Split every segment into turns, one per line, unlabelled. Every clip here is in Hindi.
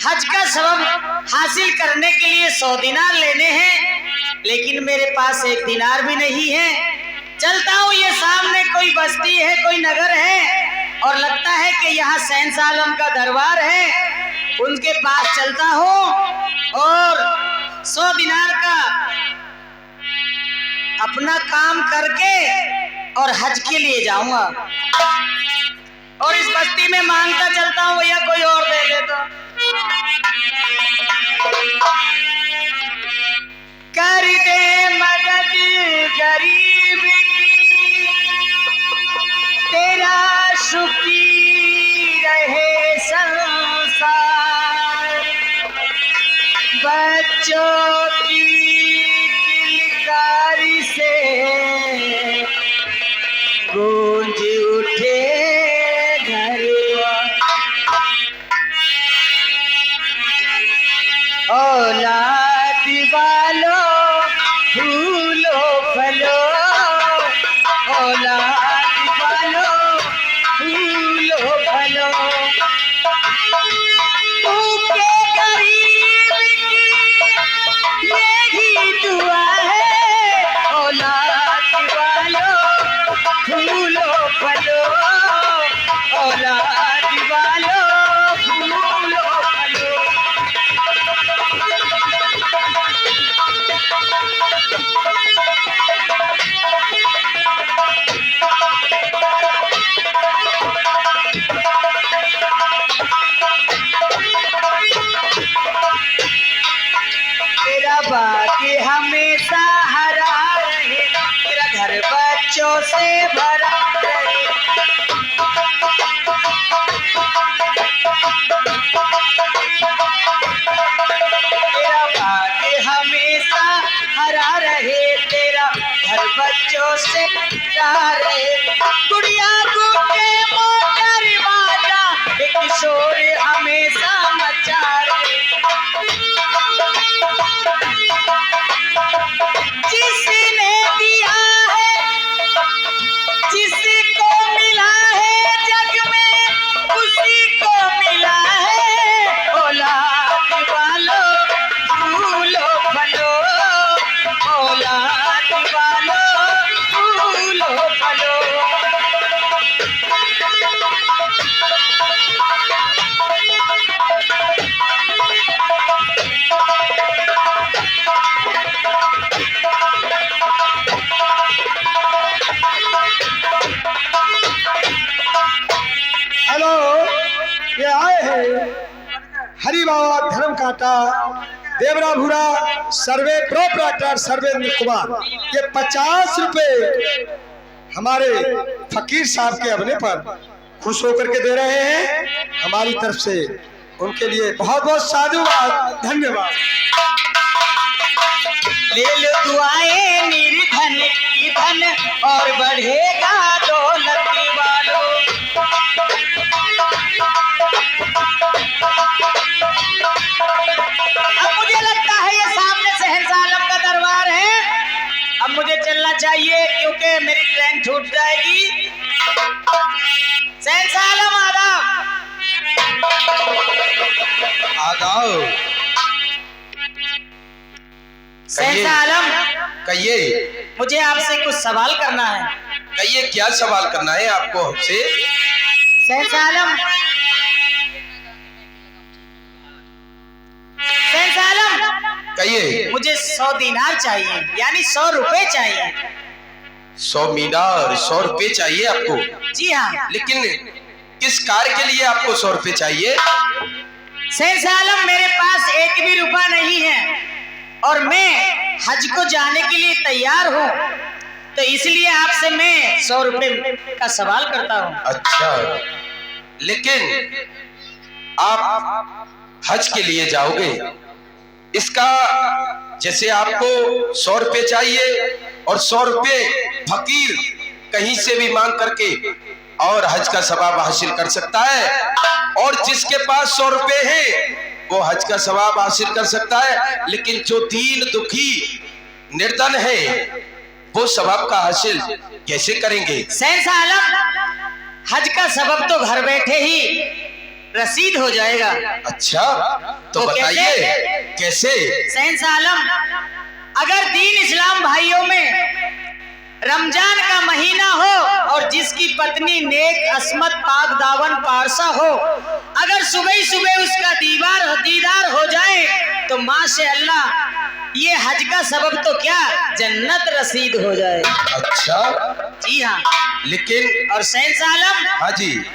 हज का सबब हासिल करने के लिए 100 दिनार लेने हैं, लेकिन मेरे पास 1 दिनार भी नहीं है। चलता हूँ, ये सामने कोई बस्ती है, कोई नगर है और लगता है कि यहाँ शहंशाह आलम का दरबार है। उनके पास चलता हूँ और 100 दिनार का अपना काम करके और हज के लिए जाऊंगा। और इस बस्ती में मांगता चलता हूँ, भैया कोई और दे दे तो। कर दे मदद गरीब की, तेरा शुक्र रहे संसार। बच्चों की किलकारी से गूंज उठे औलाद वालों फूलो फलो, औलाद वालों फूलो फलो। भूखे गरीब की यही दुआ है, औलाद वालों फूलो फलो, औलाद वालों फूलो फलो। तेरा बाकी हमेशा हरा रहे, तेरा घर बच्चों से भरा रहे। तेरा बाकी हमेशा हरा रहे, तेरा घर बच्चों से भरा रहे। गुड़िया गुड्डे मोटर बाजा, एक शोर हमेशा मचा रहे। जिसने दिया है, जिसको मिला है जग में उसी को मिला है। औलाद वालों फूलो फलो, औलाद वालों फूलो फलो।
हेलो, ये आए हैं हरि बाबा धर्म काटा देवराभुरा सर्वे प्रोप्राइटर सर्वे कुमार। ये 50 रुपए हमारे फकीर साहब के अपने पर खुश होकर के दे रहे हैं। हमारी तरफ से उनके लिए बहुत बहुत साधुवाद, धन्यवाद।
ले लो दुआएं निर्धन की धन और बढ़ेगा दौलत वालों। अब मुझे लगता है ये सामने शहंशाह आलम का दरबार है। अब मुझे चलना चाहिए क्योंकि मेरी ट्रेन छूट जाएगी। शहंशाह आलम आदाब।
आदाब।
शहंशाह आलम,
कहिए।
मुझे आपसे कुछ सवाल करना है।
कहिए, क्या सवाल करना है आपको हमसे?
शहंशाह आलम, शहंशाह आलम,
कहिए।
मुझे 100 दिनार चाहिए, यानी 100 रुपए चाहिए।
100 मीनार, 100 रुपए चाहिए आपको?
जी हाँ।
लेकिन किस कार्य के लिए आपको 100 रुपए चाहिए?
शहंशाह आलम, मेरे पास 1 भी रुपया नहीं है और मैं हज को जाने के लिए तैयार हूँ, तो इसलिए आपसे मैं 100 रुपए का सवाल करता हूँ।
अच्छा, लेकिन आप हज के लिए जाओगे, इसका जैसे आपको 100 रुपए चाहिए और 100 रुपए फकीर कहीं से भी मांग करके और हज का सवाब हासिल कर सकता है, और जिसके पास 100 रुपए है वो हज का सवाब हासिल कर सकता है। लेकिन जो दीन दुखी निर्धन है वो सवाब का हासिल कैसे करेंगे?
शहंशाह आलम, हज का सबब तो घर बैठे ही रसीद हो जाएगा।
अच्छा, तो बताइए कैसे?
शहंशाह आलम, अगर दीन इस्लाम भाइयों में रमजान का महीना हो और जिसकी पत्नी नेक अस्मत पाक दावन पारसा हो, अगर सुबह सुबह उसका दीदार हो जाए तो माशाअल्लाह ये हज का सबब तो क्या जन्नत रसीद हो जाए।
अच्छा,
जी हाँ।
लेकिन
और शहंशाह आलम,
हाँ जी,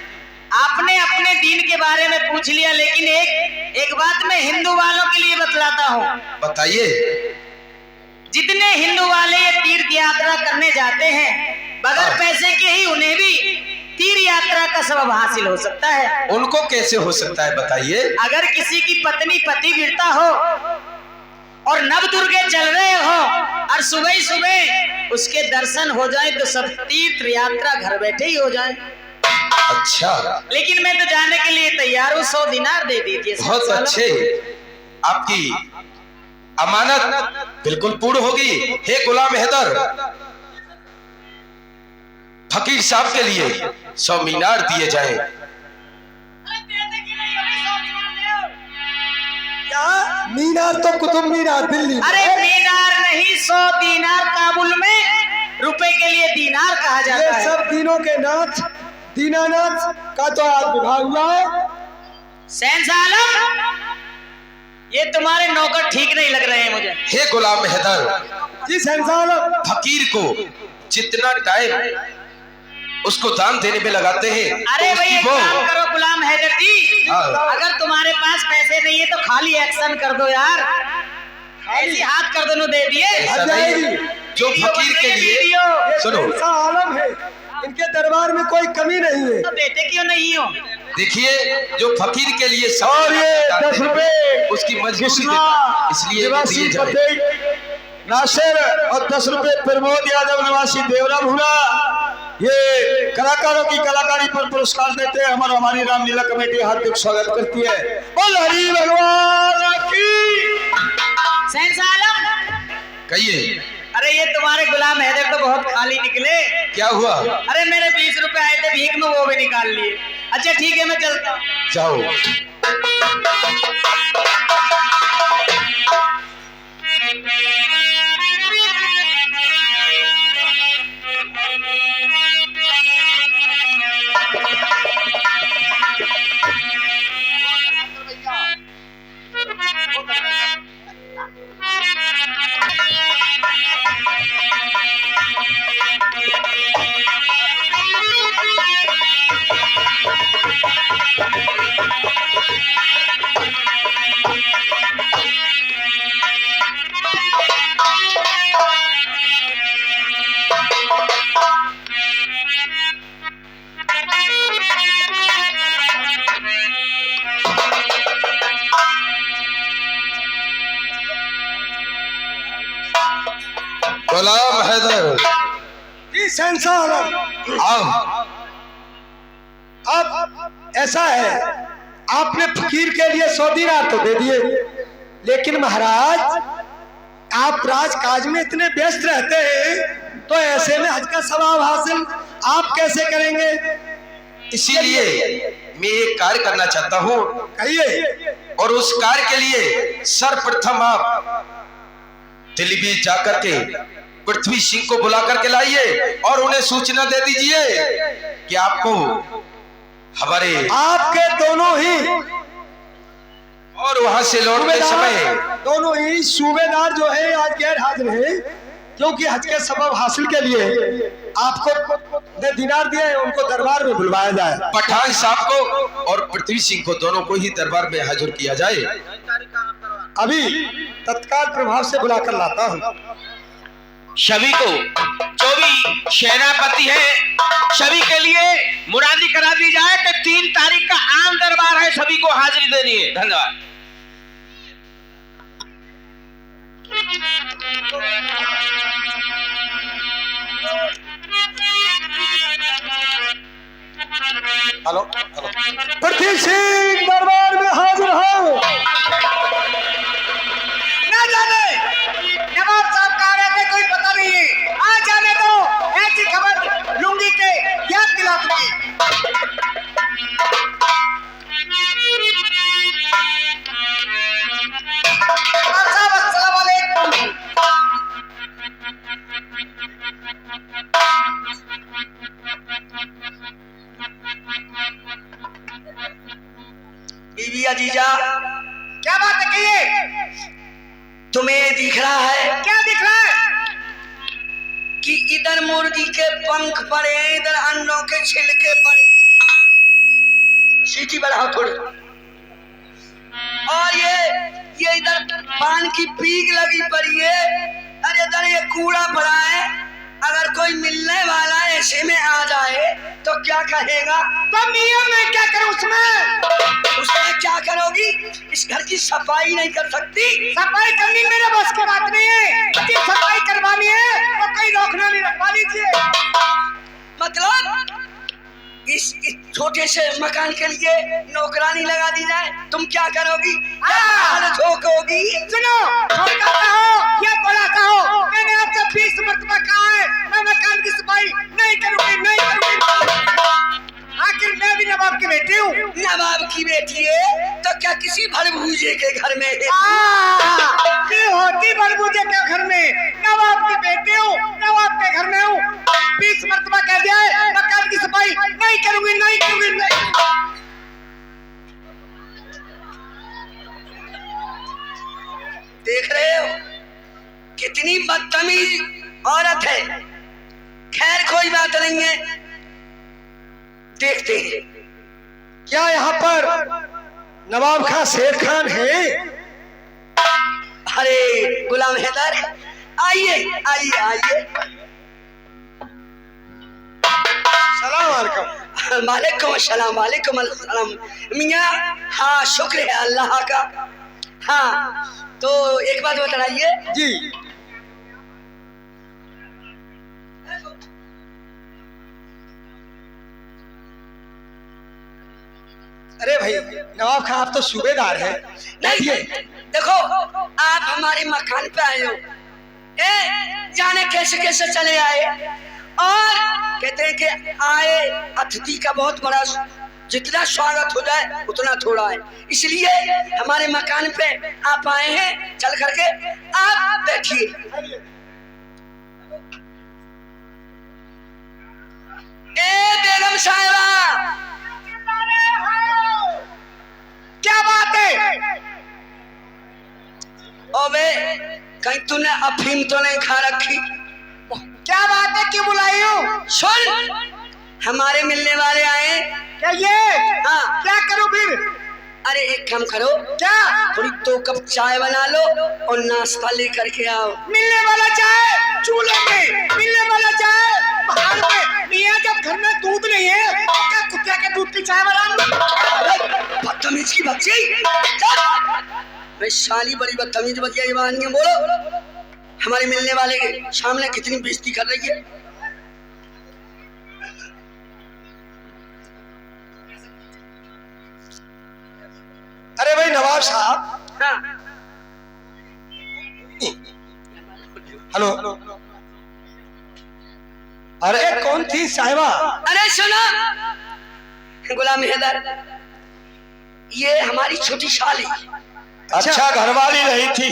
आपने अपने दीन के बारे में पूछ लिया, लेकिन एक बात मैं हिंदू वालों के लिए बतलाता हूँ।
बताइए।
जितने हिंदू वाले ये तीर्थ यात्रा करने जाते हैं, बगैर पैसे के ही उन्हें भी तीर्थ यात्रा का सबब हासिल हो सकता है।
उनको कैसे हो सकता है बताइए?
अगर किसी की पत्नी पति गिरता हो और नव दुर्गे चल रहे हो और सुबह सुबह उसके दर्शन हो जाए तो सब तीर्थ यात्रा घर बैठे ही हो जाए।
अच्छा,
लेकिन मैं तो जाने के लिए तैयार हूँ, 100 दिनार दे दीजिए।
बहुत अच्छे, आपकी अमानत बिल्कुल पूर्ण होगी। हे गुलाम हैदर, फकीर साहब के लिए 100 मीनार दिए जाएं।
क्या मीनार? तो कुतुब मीनार दिल्ली।
अरे मीनार नहीं, 100 दीनार काबुल में रुपए के लिए दीनार कहा जाता है।
ये सब दिनों के नाथ दीनानाथ का तो आज विभाग हुआ है।
शहंशाह आलम, ये तुम्हारे नौकर ठीक नहीं लग रहे हैं मुझे।
हे गुलाम हैदर
जी शहंशाह आलम,
फकीर को जितना टाइम उसको दान देने में लगाते हैं,
अरे
तो
भाई
उसकी
एक
वो
काम करो गुलाम हैदर जी,
हाँ।
अगर तुम्हारे पास पैसे नहीं है तो खाली एक्शन कर दो यार, ऐसी हाथ कर दो दे दिए।
ऐसा नहीं, जो फकीर के लिए सुनो,
शहंशाह आलम है, इनके दरबार में कोई कमी नहीं है।
तो देते क्यों नहीं हो?
देखिए जो फकीर के लिए सब
और ये 10 रुपए
उसकी मजबूरी देता है, इसलिए ये दिए जाए।
नासिर और 10 रुपए प्रमोद यादव निवासी देवरा भूरा, ये कलाकारों की कलाकारी पर पुरस्कार देते हैं। हमारी रामलीला कमेटी हार्दिक स्वागत करती है। बोल हरि भगवान की।
शहंशाह आलम,
कहिए।
अरे ये तुम्हारे गुलाम हैदर तो बहुत खाली निकले।
क्या हुआ?
अरे मेरे 20 रुपए आए थे भीख में, वो भी निकाल लिए। अच्छा ठीक है, मैं चलता हूँ।
जाओ। गुलाम हैदर
जी शहंशाह आलम,
आओ।
अब ऐसा है, आपने फकीर के लिए 100 दिनार तो दे दिए, लेकिन महाराज आप राजकाज में इतने व्यस्त रहते हैं, तो ऐसे में हज का सवाब हासिल आप कैसे करेंगे?
इसीलिए मैं एक कार्य करना चाहता हूँ,
कहिए।
और उस कार्य के लिए सर्वप्रथम आप दिल्ली जाकर के पृथ्वी सिंह को बुला करके लाइए और उन्हें सूचना दे दीजिए कि आपको हमारे
आपके दोनों ही
और वहां से लौटते समय
दोनों ही सूबेदार जो है आज गैर हाजिर है, क्योंकि हज के सबब हासिल के लिए आपको दिनार दिए, उनको दरबार में बुलवाया जाए।
पठान साहब को और पृथ्वी सिंह को दोनों को ही दरबार में हाजिर किया जाए।
अभी तत्काल प्रभाव से बुलाकर लाता हूँ।
सभी को जो भी सेनापति है सभी के लिए मुरादी करा दी जाए कि 3 तारीख का आम दरबार है, सभी को हाजिरी देनी है। धन्यवाद।
हेलो
पृथ्वी सिंह दरबार में हाजिर हो।
ना जाने नवाब साहब कहाँ रहते कोई पता नहीं है, आ जाने दो, ऐसी खबर लुंगी के याद दिला दूंगी। बीवी अजीजा,
क्या बात है, कहिए।
तुम्हें दिख रहा है
क्या दिख रहा है?
कि इधर मुर्गी के पंख पड़े, इधर अंडों के छिलके पड़े। सीटी बढ़ाओ थोड़ी। और ये इधर पान की पीक लगी पड़ी है। अरे इधर ये कूड़ा पड़ा है। अगर कोई मिलने वाला ऐसे में आ जाए तो क्या कहेगा?
तो मियां मैं क्या करूं
उसमें क्या करोगी? इस घर की सफाई नहीं कर सकती?
सफाई करनी मेरे बस की बात नहीं है। यदि सफाई करवानी है तो कोई रोकना नहीं, रखवा लीजिए।
मतलब इस छोटे से मकान के लिए नौकरानी लगा दी जाए, तुम क्या करोगी? झोंकोगी?
सुनो, छोटा सा हो या बड़ा सा हो, मैंने आपसे 20 मरतबा कहा है मैं मकान की सफाई नहीं करूंगी, नहीं करूंगी। आखिर मैं भी नवाब की बेटी हूँ।
नवाब की बेटी है तो क्या किसी भड़भूजे के घर में है?
होती भड़भूजे के घर में, नवाब की बेटी हूँ, नवाब के घर में हूँ। 20 मरतबा कह दिया है मकान की सफाई नहीं करूंगी, नहीं करूंगी, नहीं।
देख रहे हो कितनी बदतमीज औरत है। खैर कोई बात नहीं है, देखते हैं।
क्या यहाँ पर नवाब खान शेर खान है?
अरे गुलाम हैदर, आइए आइए आइए।
सलाम अलैकुम।
वालेकुम अस्सलाम, वालेकुम अस्सलाम। मियाँ, हाँ शुक्र है अल्लाह का। हाँ तो एक बात बताइए
जी। अरे भाई नवाब खान आप तो सूबेदार हैं।
नहीं, देखो आप हमारे मकान पे आए हो, जाने कैसे कैसे चले आए। और कहते हैं कि आए अतिथि का बहुत बड़ा, जितना स्वागत हो जाए उतना थोड़ा है। इसलिए हमारे मकान पे आप आए हैं, चल करके आप बैठिए। बेगम साहिबा,
क्या बात है?
ओबे कहीं तूने अफीम तो नहीं खा रखी?
क्या बात है, क्यों बुलाई हो?
सुन, हमारे मिलने वाले आए।
क्या ये?
हाँ।
क्या करूं फिर?
अरे एक काम करो,
क्या?
थोड़ी 2 कप चाय बना लो और नाश्ता लेकर के आओ।
मिलने वाला चाय चूल्हे में, मिलने वाला चाय बाहर में। मियां जब घर में दूध नहीं है तो क्या कुत्ते के दूध की चाय बनाऊं?
बदतमीज की बच्ची, मैं साली बड़ी बदतमीज बच्ची जवानी है। बोलो, हमारे मिलने वाले के सामने कितनी बेइज्जती कर रही है।
अरे भाई नवाब साहब।
हाँ।
हेलो। अरे कौन थी साहिबा?
अरे सुनो गुलाम हैदर, ये हमारी छोटी साली।
अच्छा घरवाली नहीं थी?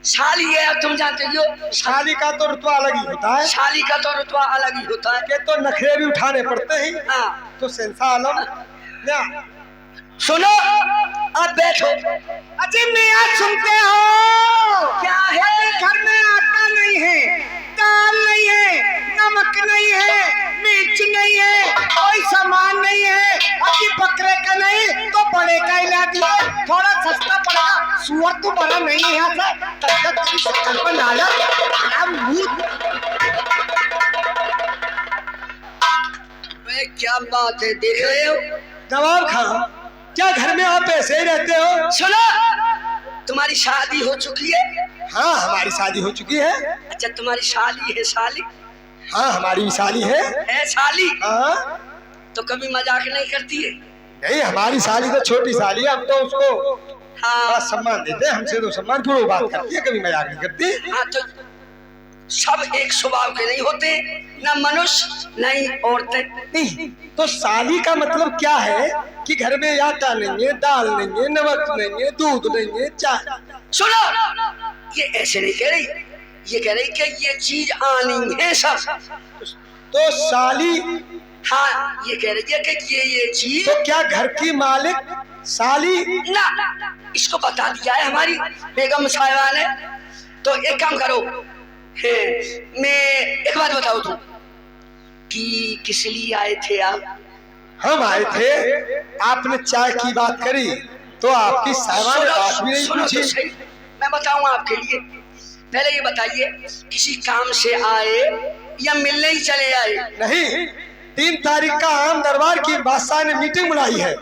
साली है, तुम जानते हो।
साली का तो रुतबा अलग ही होता है।
साली का तो रुतबा अलग ही होता है।
के तो नखरे भी उठाने पड़ते हैं।
हाँ
तो सेंसा आलम ना।
सुनो, अब बैठो।
अजी मियां सुनते हो?
क्या है?
घर में आटा नहीं है, दाल नहीं है, नमक नहीं है, मिर्च नहीं है, कोई सामान नहीं है। अभी बकरे का नहीं तो बड़े का इला दिया, थोड़ा सस्ता पड़ेगा। सुअर तो बड़ा नहीं है यहाँ से, तब तक शक्कर पर डाला।
क्या बात है, देख रहे हो?
नवाब खान, क्या घर में आप ऐसे ही रहते हो?
सुनो, तुम्हारी शादी हो चुकी है?
हाँ हमारी शादी हो चुकी है।
अच्छा तुम्हारी साली है? साली?
हाँ हमारी भी साली है।
साली?
हाँ।
तो कभी मजाक नहीं करती है?
नहीं हमारी साली तो छोटी साली है, हम तो उसको
हाँ
बड़ा सम्मान देते हैं। हमसे तो सम्मान पूर्वक बात करती है, कभी मजाक नहीं करती।
हाँ तो सब एक स्वभाव के नहीं होते, ना मनुष्य नहीं औरतें।
नहीं तो साली का मतलब क्या है कि घर में आटा नहीं है, दाल नहीं है, नमक नहीं है, दूध नहीं है, चाय।
सुनो, ये ऐसे नहीं कह रही, ये कह रही कि ये चीज आनी है सब।
तो साली
हाँ ये कह रही है कि ये चीज।
तो क्या घर की मालिक साली
ना इसको बता दिया है हमारी बेगम साहिबा ने। तो एक काम करो, मैं एक बात बताओ तुम कि किस लिए आए थे आप?
हम आए थे, आपने चाय की बात करी तो आपकी साहिबा ने बात भी नहीं
सुनो
पूछी।
तो सही, मैं बताऊं आपके लिए। पहले ये बताइए, किसी काम से आए या मिलने ही चले आए?
नहीं, 3 तारीख का आम दरबार की बादशाह ने मीटिंग बुलाई है।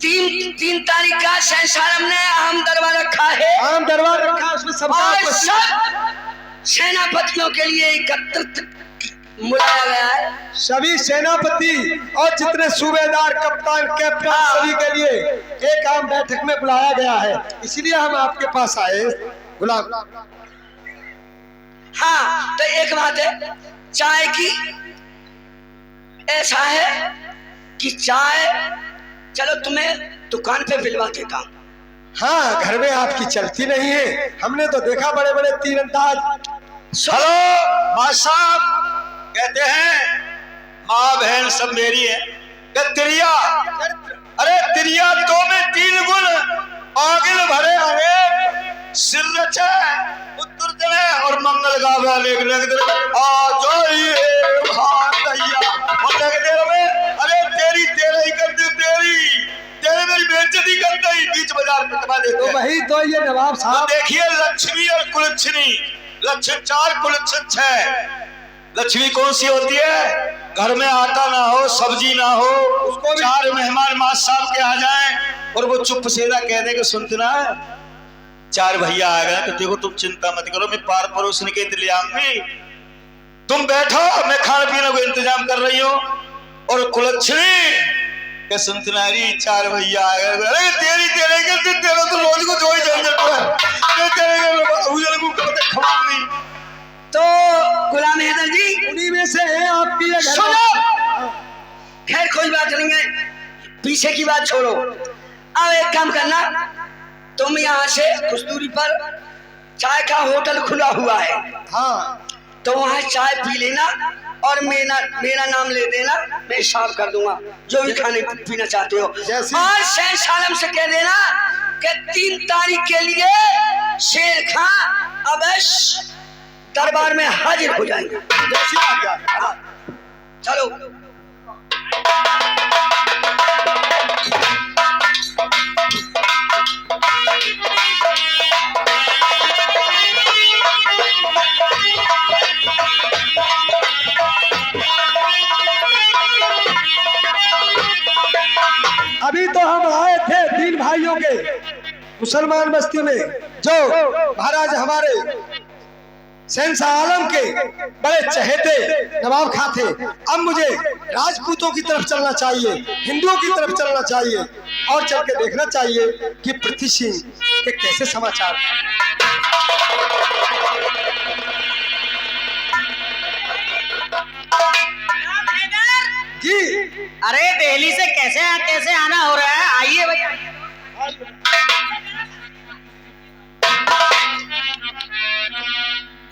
तीन तारीख का शहंशाह ने आम दरबार रखा है।
आम दरबार रखा, उसमें
और
सब
सब सेनापतियों के लिए एकत्रित बुलाया गया है।
सभी सेनापति और जितने सूबेदार, कप्तान, कैप्टन सभी के लिए एक आम बैठक में बुलाया गया है। इसलिए हम आपके पास आए गुलाम।
हाँ, तो एक बात है चाय की, ऐसा है कि चाय चलो तुम्हें दुकान पे पिलवा देता हूं।
हाँ, घर में आपकी चलती नहीं है, हमने तो देखा बड़े बड़े तीरंदाज।
हेलो मां, कहते हैं माँ बहन सब मेरी है। तिरिया, अरे तिरिया तो में 3 गुण आगिल भरे आगे सिर रचे उत्तर जने और मंगल गावे आ जाइए अरे तेरे ही कर दी, तेरे मेरी बेइज्जती कर दी, बीच बाजार में दबा देते
तो
हैं।
वही तो ये नवाब
तो
साहब।
देखिए लक्ष्मी और कुलच्छनी, लक्ष्मी 4 कुलच्छन 6। लक्ष्मी कौन सी होती है? घर में आटा ना हो, सब्जी ना हो, उसको 4 मेहमान माँ साहब के आ जाएं और वो चुप सेदा कह दे कि सुनते ना 4 भैया आ गए, तो देखो तुम चिंता मत करो, मैं पार परोसने के लिए आऊंगी, तुम बैठो, मैं खाने पीने को इंतजाम कर रही हूँ। और कुलच्छनी के सुनतनारी 4 भैया आ गए, अरे तेरे तो रोज को जो ही झंझट है, तेरे को खवाऊंगी।
तो गुलाम हैदर जी
उन्हीं में से है आपकी ये घर।
सुनो, खैर कोई बात नहीं है, पीछे की बात छोड़ो। अब एक काम करना, तुम यहाँ से कुछ दूरी पर चाय का होटल खुला हुआ है,
हाँ,
तो वहाँ चाय पी लेना और मेरा नाम ले देना, मैं हिसाब कर दूंगा जो भी खाने पीना चाहते हो।
जैसे-
और शहंशाह से कह देना कि 3 तारीख के लिए शेर खां अवश्य दरबार में हाजिर हो जाएंगे।
जैसी आज्ञा।
चलो।
अभी तो हम आए थे 3 भाइयों के मुसलमान बस्ती में, जो महाराज हमारे शहंशाह आलम के बड़े चहेते नवाब खां थे। अब मुझे राजपूतों की तरफ चलना चाहिए, हिंदुओं की तरफ चलना चाहिए और चल के देखना चाहिए कि पृथ्वी सिंह के कैसे समाचार हैं। जी,
अरे दिल्ली से कैसे आना हो रहा है? आइए भैया।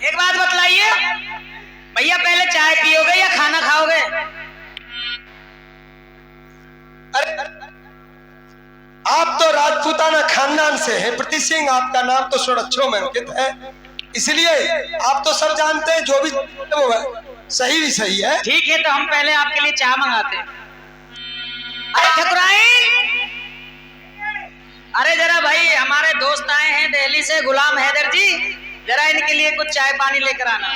एक बात बतलाइए भैया, पहले चाय पियोगे या खाना खाओगे?
आप तो राजपूताना खानदान से हैं, पृथ्वी सिंह आपका नाम तो षोडक्षरों में अंकित है, इसलिए आप तो सब जानते हैं, जो भी वो है सही भी सही है।
ठीक है, तो हम पहले आपके लिए चाय मंगाते हैं। अरे ठकुराइन, अरे जरा भाई, हमारे दोस्त आए हैं दिल्ली से, गुलाम हैदर जी, जरा इनके लिए कुछ चाय पानी लेकर आना।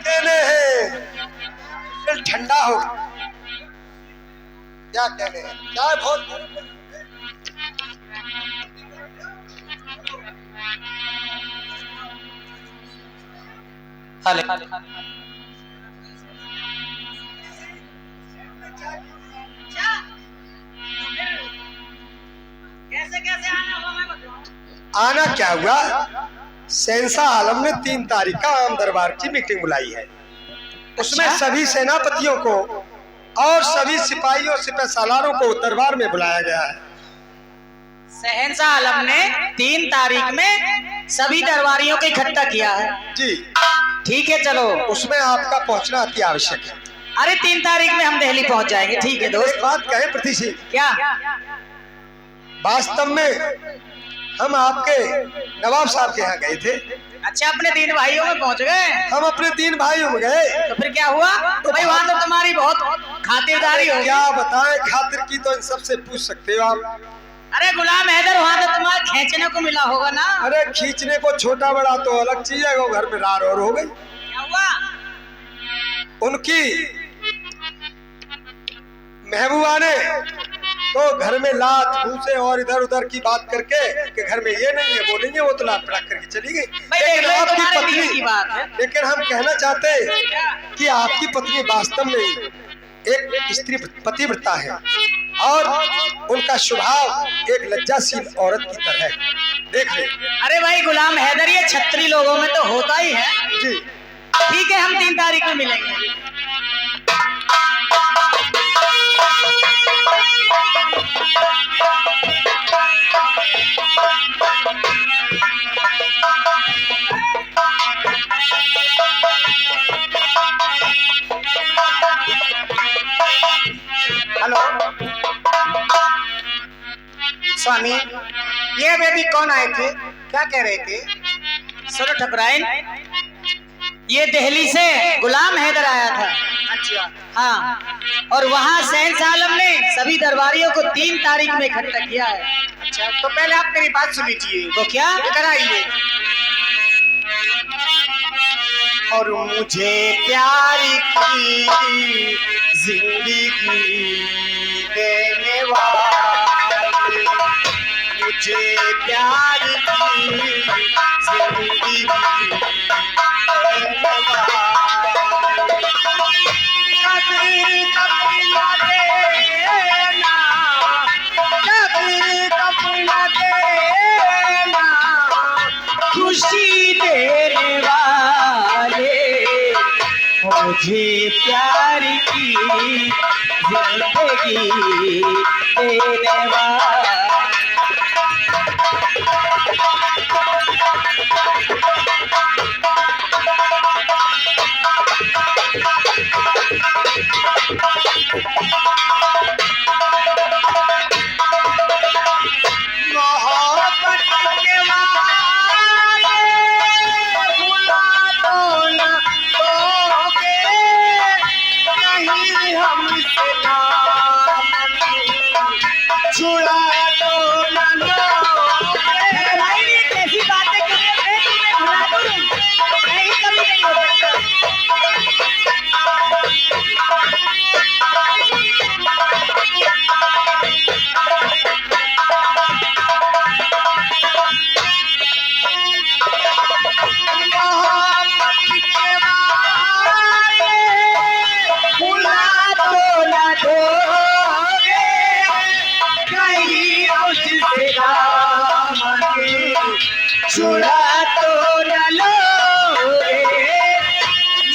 कहने हैं ठंडा हो, क्या कहने हैं, चाय बहुत
हाले। कैसे आना हुआ मैं बताऊं।
आना क्या हुआ, शहंशाह आलम ने 3 तारीख का आम दरबार की मीटिंग बुलाई है, उसमें सभी सेनापतियों को और सभी सिपाहियों सिपह सालारों को दरबार में बुलाया गया है।
शहंशाह आलम ने 3 तारीख में सभी दरबारियों को इकट्ठा किया है।
जी,
ठीक है चलो।
उसमें आपका पहुंचना अति आवश्यक है।
अरे 3 तारीख में हम दिल्ली पहुंच जाएंगे। ठीक है दोस्त।
एक बात कहे प्रति सिंह,
क्या?
वास्तव में हम आपके नवाब साहब के यहाँ गए थे।
अच्छा, अपने 3 भाइयों में पहुंच गए?
हम अपने 3 भाइयों में गए।
तो फिर क्या हुआ? भाई वहां तो तुम्हारी बहुत खातिरदारी हो।
क्या बताएं, खातिर की तो इन सबसे पूछ सकते हो आप।
अरे गुलाम हैदर, वहां तो तुम्हारा खींचने को मिला होगा ना?
अरे खींचने को छोटा बड़ा तो अलग चीज है, वो घर में रार और हो गई।
क्या हुआ?
उनकी महबूबा ने तो घर में लात घूसे और इधर उधर की बात करके कि घर में ये नहीं है वो नहीं है, वो तो लात पड़ाक करके चली गई। लेकिन आपकी पत्नी
की बात है।
लेकिन हम कहना चाहते हैं कि आपकी पत्नी वास्तव में एक स्त्री पतिव्रता है और उनका स्वभाव एक लज्जाशील औरत की तरह है। देख ले।
अरे भाई गुलाम हैदर, ये छत्री लोगों में तो होता ही है।
जी
ठीक है, हम 3 तारीख में मिलेंगे।
हेलो स्वामी, ये बेबी कौन आए थे, क्या कह रहे थे?
सुनो ठकुराइन, ये दिल्ली से गुलाम हैदर आया था।
अच्छा,
हाँ, और वहाँ शहंशाह आलम ने सभी दरबारियों को 3 तारीख में इकट्ठा किया है।
अच्छा, तो पहले आप मेरी बात सुन लीजिए।
वो क्या?
कराइए। और मुझे प्यार की जिंदगी देने वाले, मुझे प्यार की जिंदगी देने वाले, कभी कभी न देना, कभी कभी न देना, खुशी देने वाले, मुझे प्यार की जिंदगी देने वाले। मोहब्बत के वाले भुला दो न दोगे, कहीं हमसे दामन छुड़ा दो न लोगे। भाई ये कैसी बातें कर रहे हैं? तुम्हें भुला दूं? नहीं, कभी नहीं हो सकता। छुड़ा तो न लोगे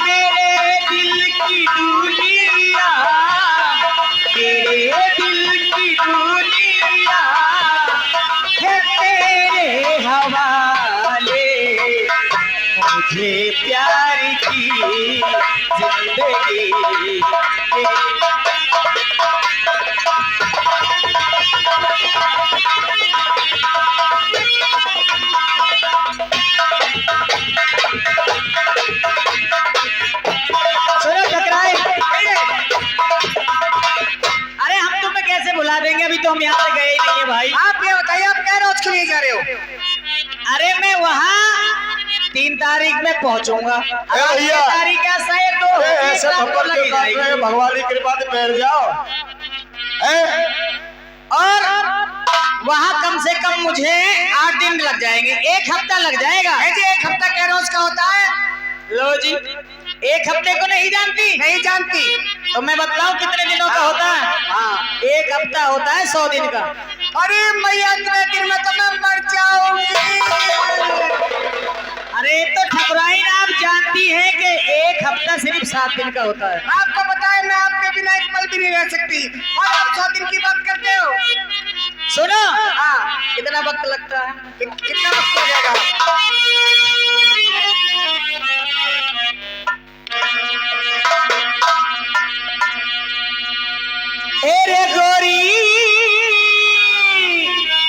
मेरे दिल की दुनिया, मेरे दिल की दुनिया है तेरे हवाले, मुझे प्यार की जिंदगी भुला देंगे? अभी तो हम यहाँ से गए ही नहीं है भाई। आप ये बताइए, आप क्या रोज के लिए जा रहे हो? अरे मैं वहाँ 3 तारीख में पहुँचूंगा।
भैया,
तारीख कैसा है तो
ऐसे थप्पड़ क्यों काट रहे हैं? भगवान की कृपा से बैठ जाओ।
और वहाँ कम से कम मुझे 8 दिन लग जाएंगे, 1 हफ्ता लग जाएगा।
1 हफ्ता क्या रोज का होता है?
लो जी, 1 हफ्ते को नहीं जानती?
नहीं जानती।
तो मैं बतलाऊं कितने दिनों का होता है? हाँ, 1 हफ्ता होता है 100 दिन का।
अरे मैया, इतने दिन में तो मैं मर जाऊंगी।
अरे तो ठकुराइन, आप जानती हैं कि 1 हफ्ता सिर्फ 7 दिन का होता है।
आपको पता है मैं आपके बिना एक पल भी नहीं रह सकती, और आप 100 दिन की बात करते हो।
सुनो
हाँ
कितना वक्त लगता है?
कितना वक्त हो जाएगा?
अरे गोरी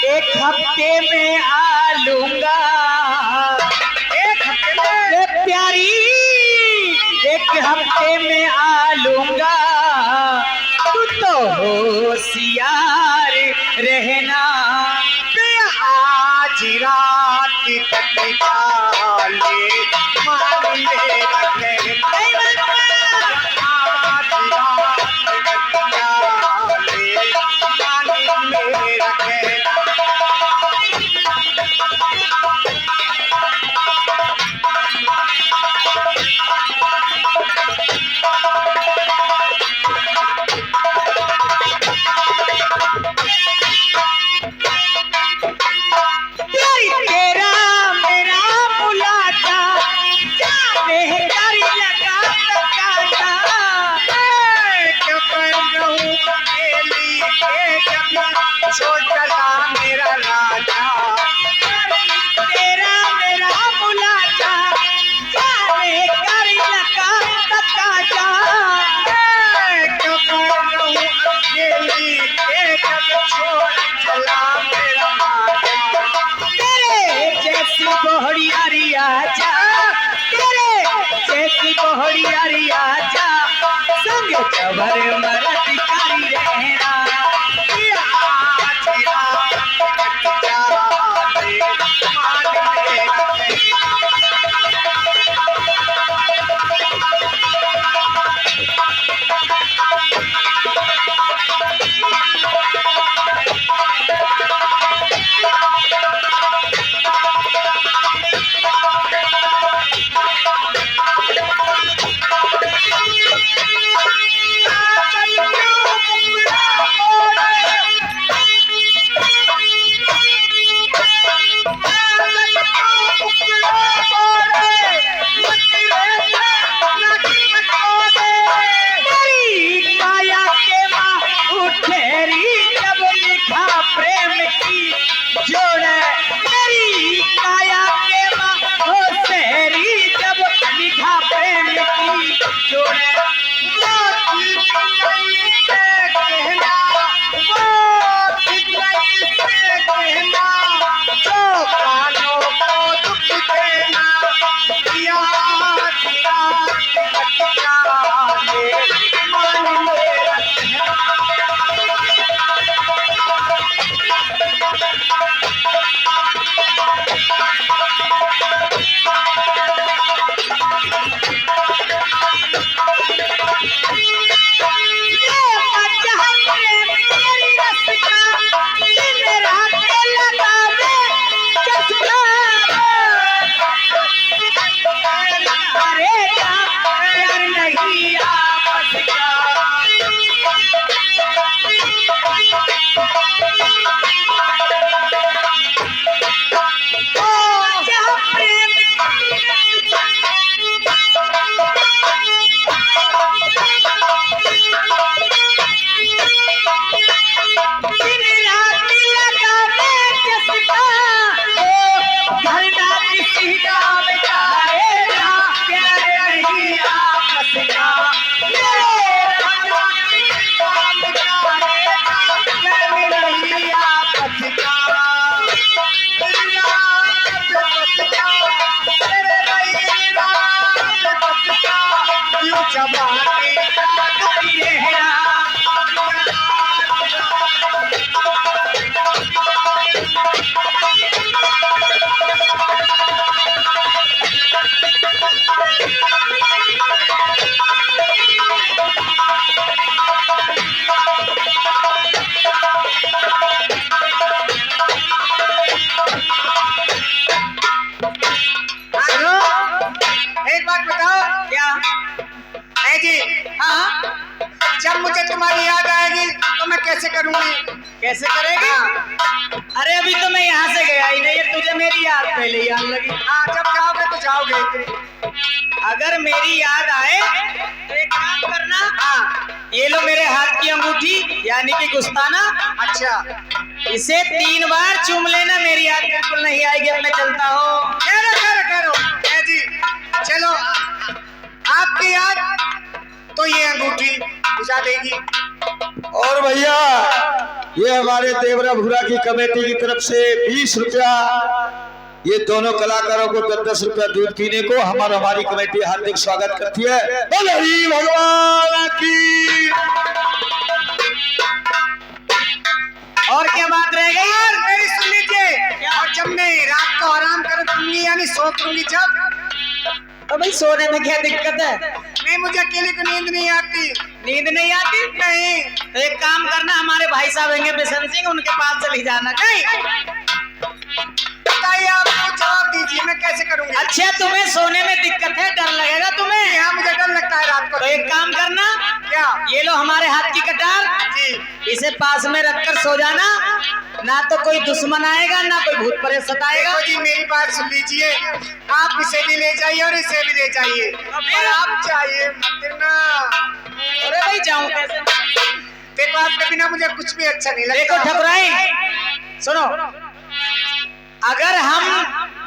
एक हफ्ते में आ लूंगा,
एक हफ्ते में?
रे प्यारी एक हफ्ते में आ लूंगा, तू तो होशियार रहना।
आज रात तक चाले मान मेरा कहना।
नहीं मानूंगा।
आज रात तक चाले मान मेरा कहना।
प्यारी तेरा मेरा मुलाका, जाने कर लगा काटा।
क्यों कर रहूं अकेली जब सोचला मेरा राजा।
तेरा मेरा मुलाका, जाने कर लगा काटा।
क्यों कर रहूं अकेली जब छोड़ चला मेरा राजा।
तेरे जैसी बोहड़ी अरिया जा, तेरे जैसी बोहड़ी अरिया जा, संग जबर मरद कारी रहना।
आज रात तक चाले मान मेरा कहना।
तेरी काया के माँ उठेरी जब लिखा प्रेम की जोड़। तेरी काया के माँ उठेरी जब लिखा प्रेम की जोड़।
जब मुझे तुम्हारी याद आएगी तो मैं कैसे करूंगी?
कैसे करेगी? अरे अभी तो मैं यहाँ से गया ही नहीं है, तुझे मेरी याद पहले ही आने लगी।
हाँ, जब जाओगे तो जाओगे।
अगर मेरी याद आए तो एक काम करना, हाँ, ये लो मेरे हाथ की अंगूठी यानी कि गुस्ताना।
अच्छा,
इसे 3 बार चूम लेना, मेरी याद बिल्कुल नहीं आएगी। अब मैं चलता हूँ।
करो जी, चलो। आपकी याद तो ये अंगूठी बुझा देगी।
और भैया ये हमारे देवरा भूरा की कमेटी की तरफ से 20 रुपया ये दोनों कलाकारों को 10-10 रुपया दूध पीने को हमारी कमेटी हार्दिक स्वागत करती है। बोल हरि भगवान की।
और क्या बात रह गई?
यार मेरी सुन लीजिए, और जब मैं रात को आराम करूंगी यानी सो करूंगी जब,
तो भाई सोने में क्या दिक्कत है?
नहीं, मुझे अकेले को नींद नहीं आती।
नींद नहीं आती?
नहीं।
तो एक काम करना, हमारे भाई साहब होंगे बिशन सिंह, उनके पास चली जाना।
नहीं, बताइए आप कुछ जवाब दीजिए, मैं कैसे करूंगी?
अच्छा, तुम्हें सोने में दिक्कत है, डर लगेगा तुम्हें?
हाँ, मुझे डर लगता है रात को।
तो एक काम करना,
क्या?
ये लो हमारे हाथ की कटार
जी,
इसे पास में रखकर सो जाना। ना तो कोई दुश्मन आएगा, ना कोई भूत प्रेत सताएगा।
देखो जी, मेरी बात सुन लीजिए, आप इसे भी ले जाइए और इसे भी ले जाइए, और आप चाहिए मत ना।
अरे भाई जाऊं कैसे?
देखो, आपके बिना मुझे कुछ भी अच्छा नहीं लगता।
देखो ठकुराई, सुनो, अगर हम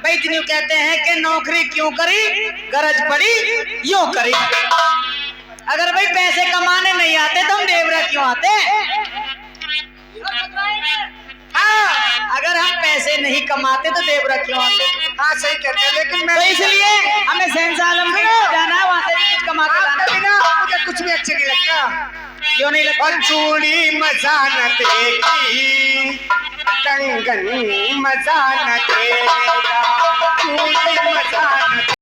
भाई यूं कहते हैं कि नौकरी क्यों करी, गरज पड़ी यूं करी। अगर भाई पैसे कमाने नहीं आते तो हम देवरा क्यों आते? हाँ, अगर हम पैसे नहीं कमाते तो देवरा क्यों आते?
हाँ, सही कहते हैं, लेकिन मैं
तो इसलिए हमें सहनसा आलम के जाना है, वहां से भी कुछ कमा के लाना।
आपके बिना मुझे कुछ भी अच्छा नहीं लगता।
क्यों नहीं लगता?
और चूड़ी मजा न देगी, कंगन मजा न देगा, चूड़ी मजा